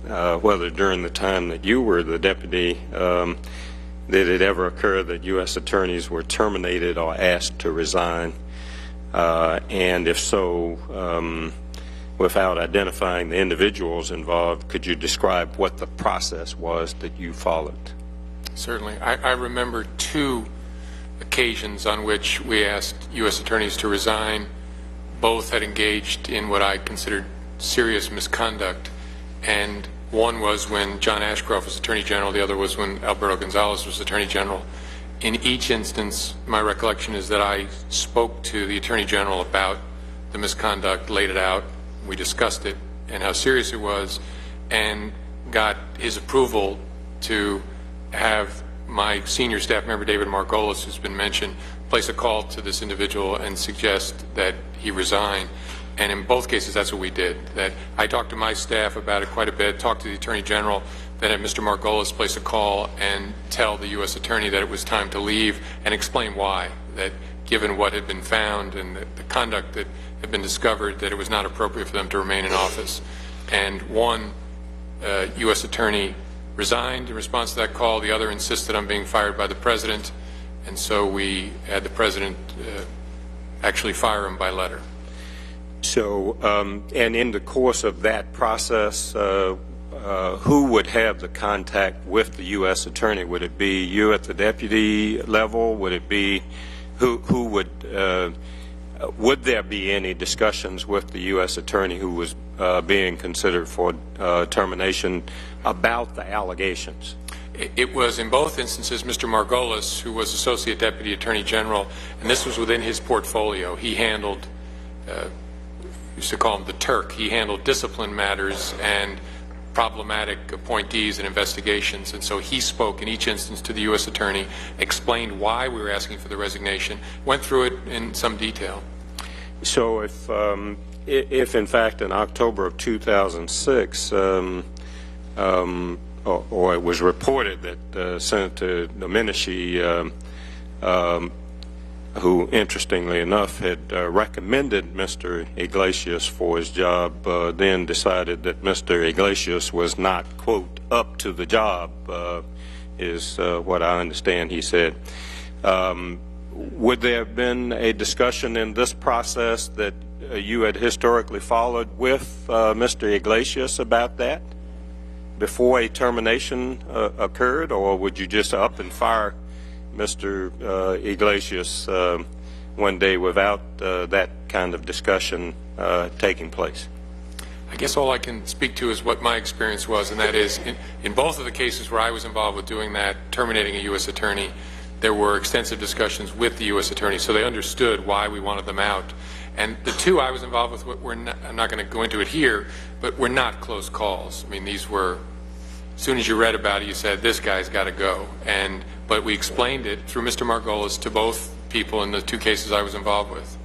whether during the time that you were the deputy, did it ever occur that U.S. attorneys were terminated or asked to resign? And if so, without identifying the individuals involved, could you describe what the process was that you followed? Certainly. I remember two occasions on which we asked U.S. attorneys to resign. Both had engaged in what I considered serious misconduct, and one was when John Ashcroft was Attorney General, the other was when Alberto Gonzales was Attorney General. In each instance, my recollection is that I spoke to the Attorney General about the misconduct, laid it out, we discussed it and how serious it was, and got his approval to have my senior staff member, David Margolis, who's been mentioned, place a call to this individual and suggest that he resign. And in both cases, that's what we did. That I talked to my staff about it quite a bit, talked to the Attorney General, then had Mr. Margolis place a call and tell the U.S. Attorney that it was time to leave and explain why, that given what had been found and the conduct that had been discovered, that it was not appropriate for them to remain in office. And one U.S. Attorney resigned in response to that call. The other insisted on being fired by the President, and so we had the President actually fire him by letter. So, and in the course of that process, who would have the contact with the U.S. Attorney? Would it be you at the deputy level? Would it be who would there be any discussions with the U.S. Attorney who was being considered for termination about the allegations? It was in both instances Mr. Margolis, who was Associate Deputy Attorney General, and this was within his portfolio. He handled, used to call him the Turk, he handled discipline matters and problematic appointees and investigations, and so he spoke in each instance to the U.S. Attorney, explained why we were asking for the resignation, went through it in some detail. So if in fact in October of 2006 or it was reported that Senator Domenici, who interestingly enough had recommended Mr. Iglesias for his job, then decided that Mr. Iglesias was not, quote, up to the job, is what I understand he said. Would there have been a discussion in this process that you had historically followed with Mr. Iglesias about that before a termination occurred, or would you just up and fire Mr. Iglesias one day without that kind of discussion taking place? I guess all I can speak to is what my experience was, and that is in both of the cases where I was involved with doing that, terminating a U.S. Attorney, there were extensive discussions with the U.S. Attorney, so they understood why we wanted them out. And the two I was involved with were not, I'm not going to go into it here, but were not close calls. I mean, these were, as soon as you read about it, you said, this guy's got to go. But we explained it through Mr. Margolis to both people in the two cases I was involved with.